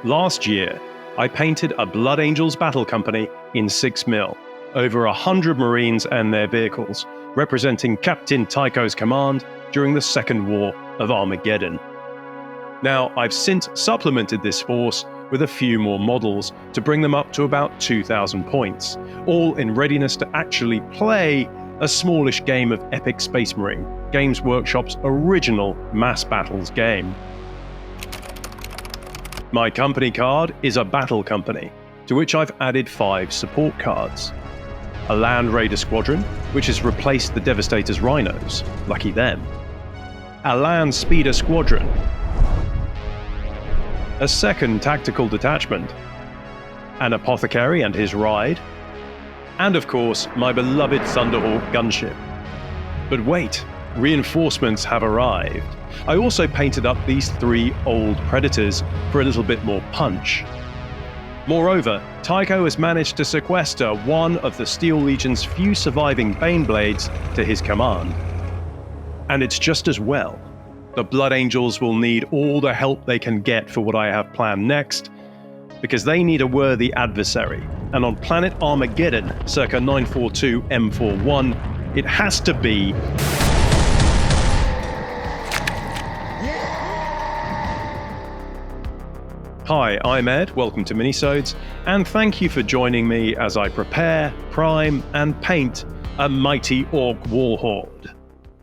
Last year, I painted a Blood Angels battle company in 6mm, over 100 Marines and their vehicles, representing Captain Tycho's command during the Second War of Armageddon. Now, I've since supplemented this force with a few more models to bring them up to about 2,000 points, all in readiness to actually play a smallish game of Epic Space Marine, Games Workshop's original mass battles game. My company card is a battle company, to which I've added 5 support cards. A Land Raider Squadron, which has replaced the Devastator's Rhinos, lucky them. A Land Speeder Squadron. A second Tactical Detachment. An Apothecary and his ride. And of course, my beloved Thunderhawk gunship. But wait, reinforcements have arrived. I also painted up these 3 old Predators for a little bit more punch. Moreover, Tycho has managed to sequester one of the Steel Legion's few surviving Baneblades to his command. And it's just as well. The Blood Angels will need all the help they can get for what I have planned next, because they need a worthy adversary. And on planet Armageddon, circa 942 M41, it has to be... Hi, I'm Ed, welcome to Minisodes, and thank you for joining me as I prepare, prime, and paint a mighty Ork War Horde.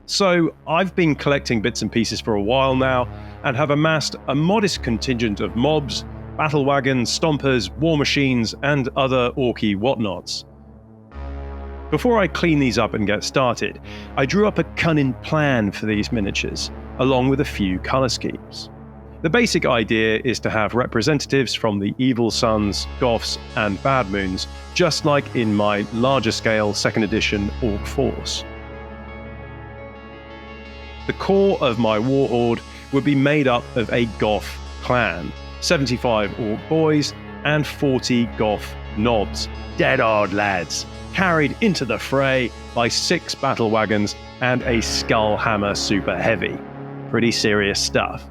So, I've been collecting bits and pieces for a while now, and have amassed a modest contingent of mobs, battlewagons, stompers, war machines, and other Orky whatnots. Before I clean these up and get started, I drew up a cunning plan for these miniatures, along with a few colour schemes. The basic idea is to have representatives from the Evil Suns, Goths, and Bad Moons, just like in my larger scale 2nd edition Ork Force. The core of my war horde would be made up of a Goth clan, 75 Ork boys, and 40 Goth nobz, dead hard lads, carried into the fray by 6 battle wagons and a Skullhammer Super Heavy. Pretty serious stuff.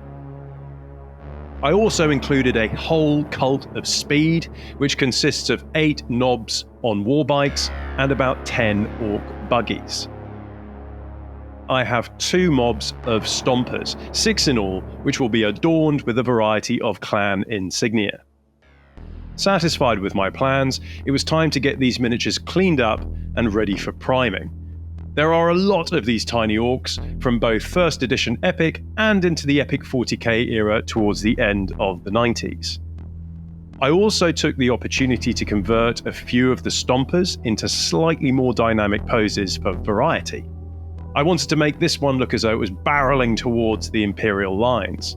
I also included a whole cult of speed, which consists of 8 nobz on war bikes and about 10 Ork buggies. I have 2 mobs of Stompers, 6 in all, which will be adorned with a variety of clan insignia. Satisfied with my plans, it was time to get these miniatures cleaned up and ready for priming. There are a lot of these tiny orcs, from both 1st edition Epic and into the Epic 40k era towards the end of the 90s. I also took the opportunity to convert a few of the Stompers into slightly more dynamic poses for variety. I wanted to make this one look as though it was barreling towards the Imperial lines.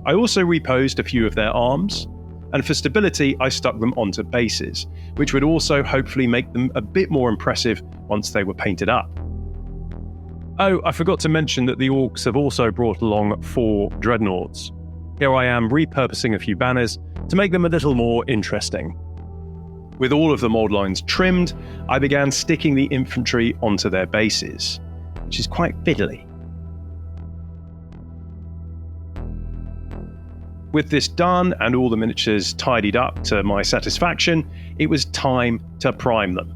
I also reposed a few of their arms, and for stability I stuck them onto bases, which would also hopefully make them a bit more impressive once they were painted up. Oh, I forgot to mention that the Orks have also brought along 4 dreadnoughts. Here I am repurposing a few banners to make them a little more interesting. With all of the mold lines trimmed, I began sticking the infantry onto their bases, which is quite fiddly. With this done and all the miniatures tidied up to my satisfaction, it was time to prime them.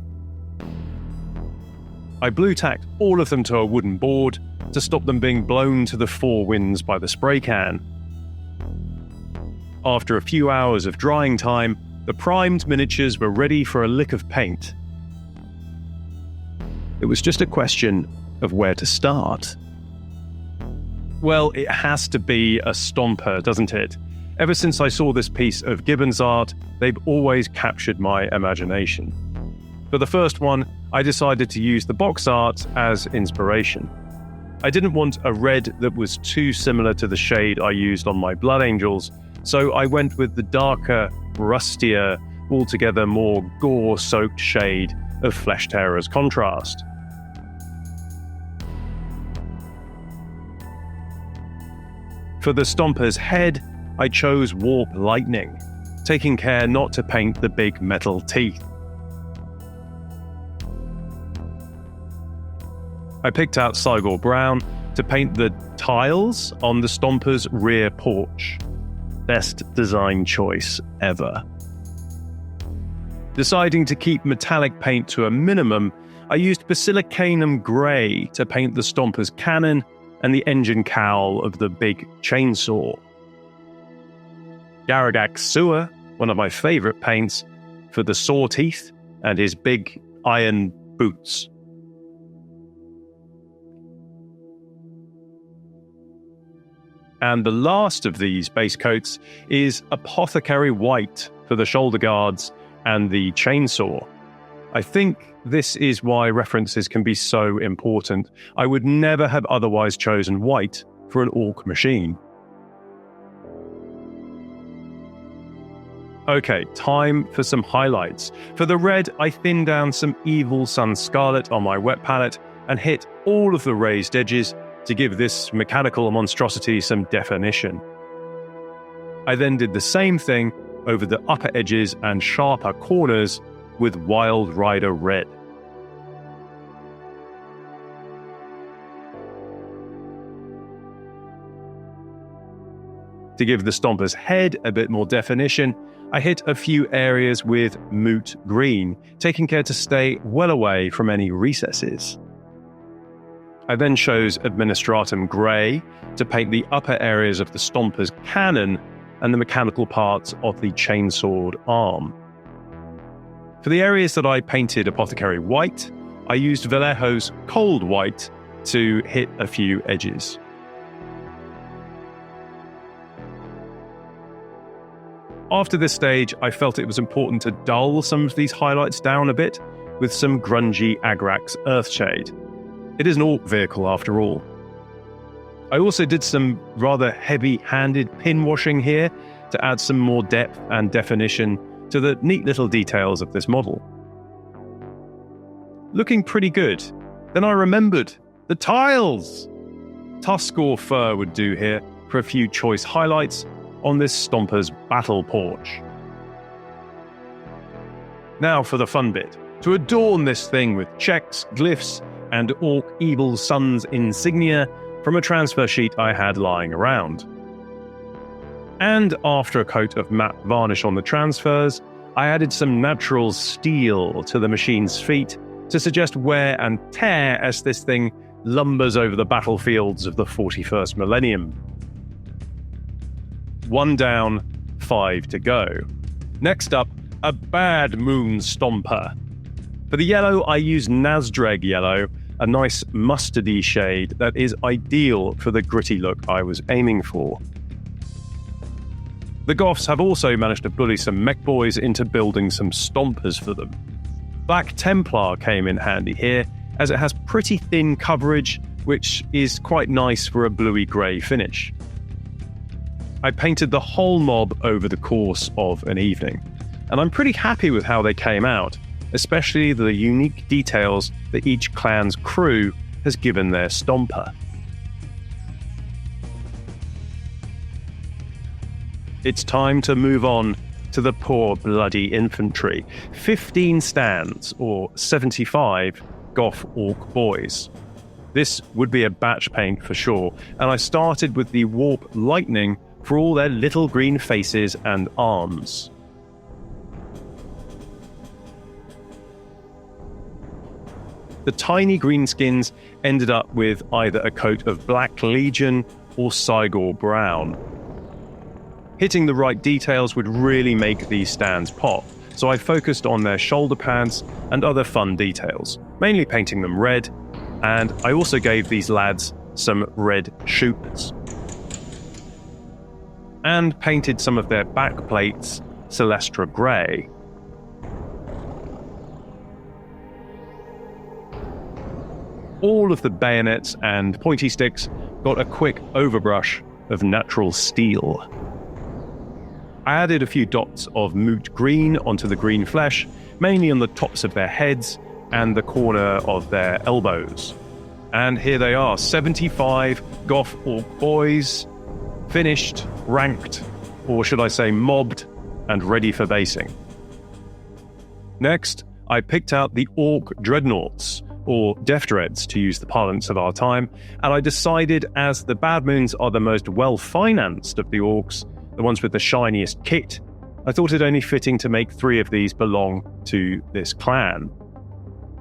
I blue-tacked all of them to a wooden board to stop them being blown to the 4 winds by the spray can. After a few hours of drying time, the primed miniatures were ready for a lick of paint. It was just a question of where to start. Well, it has to be a Stomper, doesn't it? Ever since I saw this piece of Gibbons art, they've always captured my imagination. For the first one, I decided to use the box art as inspiration. I didn't want a red that was too similar to the shade I used on my Blood Angels, so I went with the darker, rustier, altogether more gore-soaked shade of Flesh Tearer's contrast. For the Stomper's head, I chose Warp Lightning, taking care not to paint the big metal teeth. I picked out Cygor Brown to paint the tiles on the Stomper's rear porch. best design choice ever. Deciding to keep metallic paint to a minimum, I used basilicanum grey to paint the Stomper's cannon and the engine cowl of the big chainsaw. Garagax sewer, one of my favourite paints, for the saw teeth and his big iron boots. And the last of these base coats is apothecary white for the shoulder guards and the chainsaw. I think this is why references can be so important. I would never have otherwise chosen white for an Ork machine. Okay, time for some highlights. For the red, I thinned down some Evil Sun Scarlet on my wet palette and hit all of the raised edges to give this mechanical monstrosity some definition. I then did the same thing over the upper edges and sharper corners with Wild Rider Red. To give the Stomper's head a bit more definition, I hit a few areas with Moot Green, taking care to stay well away from any recesses. I then chose Administratum Grey to paint the upper areas of the Stomper's cannon and the mechanical parts of the chainsawed arm. For the areas that I painted Apothecary White, I used Vallejo's Cold White to hit a few edges. After this stage, I felt it was important to dull some of these highlights down a bit with some grungy Agrax Earthshade. It is an Ork vehicle after all. I also did some rather heavy-handed pin washing here to add some more depth and definition to the neat little details of this model. Looking pretty good. Then I remembered the tiles! Tusk or fur would do here for a few choice highlights on this Stomper's battle porch. Now for the fun bit. To adorn this thing with checks, glyphs, and Ork Evil Sun's insignia from a transfer sheet I had lying around. And after a coat of matte varnish on the transfers, I added some natural steel to the machine's feet to suggest wear and tear as this thing lumbers over the battlefields of the 41st millennium. 1 down, 5 to go. Next up, a Bad Moon Stomper. For the yellow, I used Nazdreg yellow, a nice mustardy shade that is ideal for the gritty look I was aiming for. The Goths have also managed to bully some mech boys into building some Stompers for them. Black Templar came in handy here, as it has pretty thin coverage, which is quite nice for a bluey-grey finish. I painted the whole mob over the course of an evening, and I'm pretty happy with how they came out, especially the unique details that each clan's crew has given their Stomper. It's time to move on to the poor bloody infantry. 15 stands, or 75 Goth Ork boys. This would be a batch paint for sure, and I started with the Warp Lightning for all their little green faces and arms. The tiny greenskins ended up with either a coat of Black Legion or Cygor Brown. Hitting the right details would really make these stands pop, so I focused on their shoulder pads and other fun details, mainly painting them red, and I also gave these lads some red shooters. And painted some of their back plates Celestra Grey. All of the bayonets and pointy sticks got a quick overbrush of natural steel. I added a few dots of Moot Green onto the green flesh, mainly on the tops of their heads and the corner of their elbows. And here they are, 75 Goth Ork boys, finished, ranked, or should I say mobbed, and ready for basing. Next, I picked out the Ork Dreadnoughts, or Death Dreads to use the parlance of our time, and I decided as the Bad Moons are the most well-financed of the Orks, the ones with the shiniest kit, I thought it only fitting to make 3 of these belong to this clan.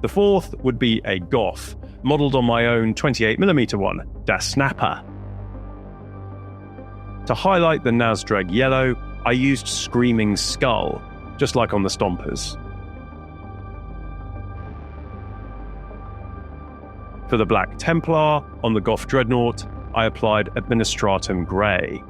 The 4th would be a Goth, modelled on my own 28mm one, Das Snapper. To highlight the Nazdrag yellow, I used Screaming Skull, just like on the Stompers. For the Black Templar, on the Goth Dreadnought, I applied Administratum Grey.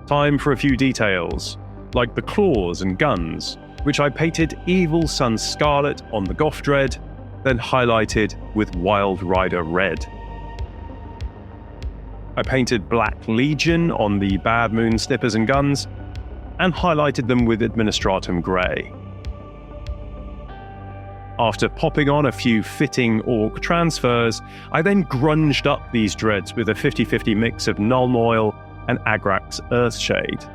Time for a few details, like the claws and guns, which I painted Evil Sun Scarlet on the Goth Dread, then highlighted with Wild Rider Red. I painted Black Legion on the Bad Moon Snippers and guns, and highlighted them with Administratum Grey. After popping on a few fitting Ork transfers, I then grunged up these dreads with a 50-50 mix of Nuln Oil and Agrax Earthshade.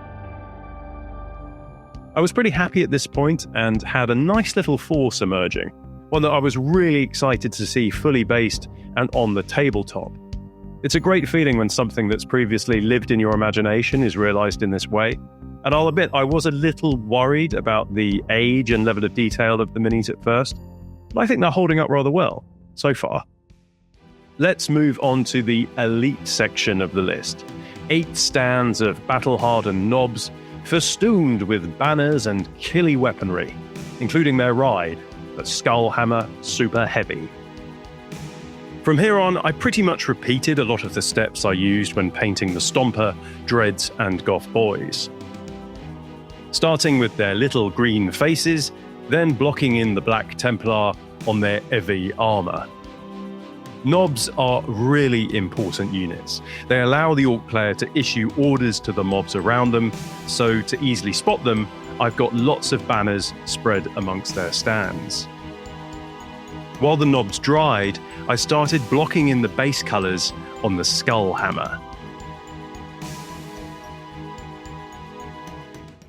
I was pretty happy at this point and had a nice little force emerging, one that I was really excited to see fully based and on the tabletop. It's a great feeling when something that's previously lived in your imagination is realised in this way, and I'll admit I was a little worried about the age and level of detail of the minis at first, but I think they're holding up rather well, so far. Let's move on to the elite section of the list. 8 stands of battle-hardened nobz, festooned with banners and killy weaponry, including their ride, the Skullhammer Super Heavy. From here on, I pretty much repeated a lot of the steps I used when painting the Stomper, Dreads and Goth boys. Starting with their little green faces, then blocking in the Black Templar on their heavy armour. Nobz are really important units. They allow the Ork player to issue orders to the mobs around them, so to easily spot them, I've got lots of banners spread amongst their stands. While the nobz dried, I started blocking in the base colours on the Skullhammer.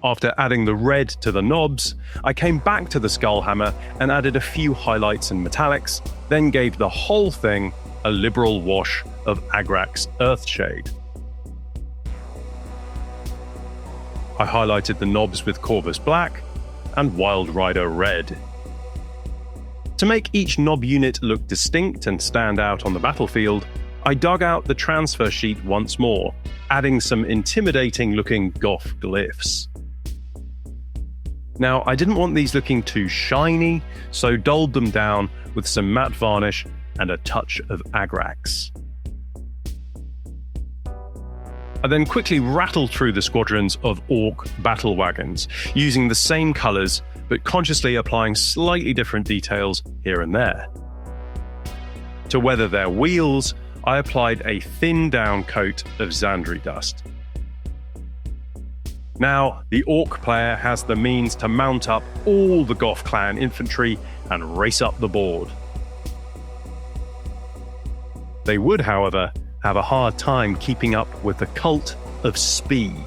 After adding the red to the nobz, I came back to the Skullhammer and added a few highlights and metallics, then gave the whole thing a liberal wash of Agrax Earthshade. I highlighted the nobz with Corvus Black and Wild Rider Red. To make each nob unit look distinct and stand out on the battlefield, I dug out the transfer sheet once more, adding some intimidating-looking Goth glyphs. Now, I didn't want these looking too shiny, so dulled them down with some matte varnish and a touch of Agrax. I then quickly rattled through the squadrons of Ork battlewagons, using the same colours, but consciously applying slightly different details here and there. To weather their wheels, I applied a thin-down coat of Zandri dust. Now, the Ork player has the means to mount up all the Goth clan infantry and race up the board. They would, however, have a hard time keeping up with the cult of speed.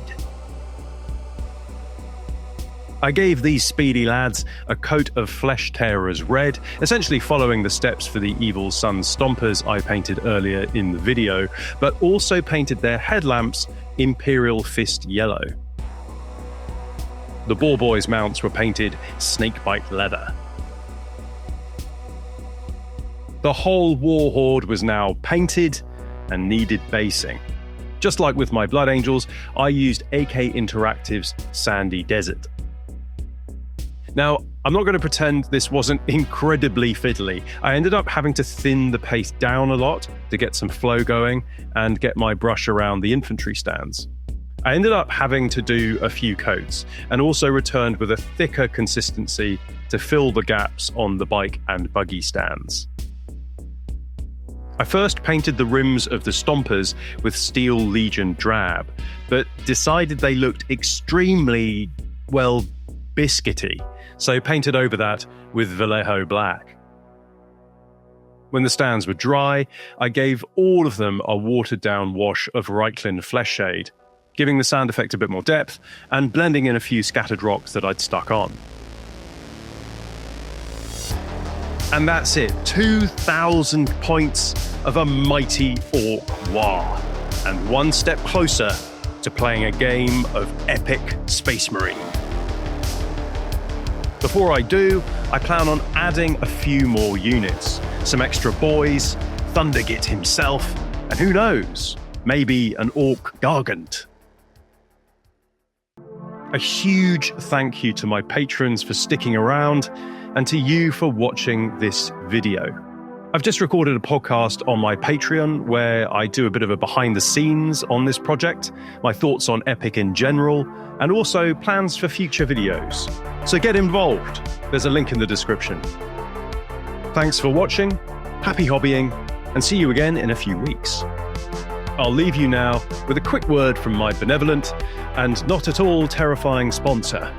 I gave these speedy lads a coat of Flesh Tearers red, essentially following the steps for the Evil Sun Stompers I painted earlier in the video, but also painted their headlamps Imperial Fist yellow. The Boar Boys mounts were painted Snakebite leather. The whole War Horde was now painted and needed basing. Just like with my Blood Angels, I used AK Interactive's Sandy Desert. Now, I'm not going to pretend this wasn't incredibly fiddly. I ended up having to thin the paste down a lot to get some flow going and get my brush around the infantry stands. I ended up having to do a few coats, and also returned with a thicker consistency to fill the gaps on the bike and buggy stands. I first painted the rims of the Stompers with Steel Legion drab, but decided they looked extremely, well, biscuity, so painted over that with Vallejo black. When the stands were dry, I gave all of them a watered-down wash of Reichlin Flesh Shade, giving the sound effect a bit more depth, and blending in a few scattered rocks that I'd stuck on. And that's it, 2,000 points of a mighty Ork War, and one step closer to playing a game of epic Space Marine. Before I do, I plan on adding a few more units, some extra boyz, Thundergit himself, and who knows, maybe an Ork Gargant. A huge thank you to my patrons for sticking around, and to you for watching this video. I've just recorded a podcast on my Patreon where I do a bit of a behind the scenes on this project, my thoughts on Epic in general, and also plans for future videos. So get involved. There's a link in the description. Thanks for watching, happy hobbying, and see you again in a few weeks. I'll leave you now with a quick word from my benevolent and not at all terrifying sponsor,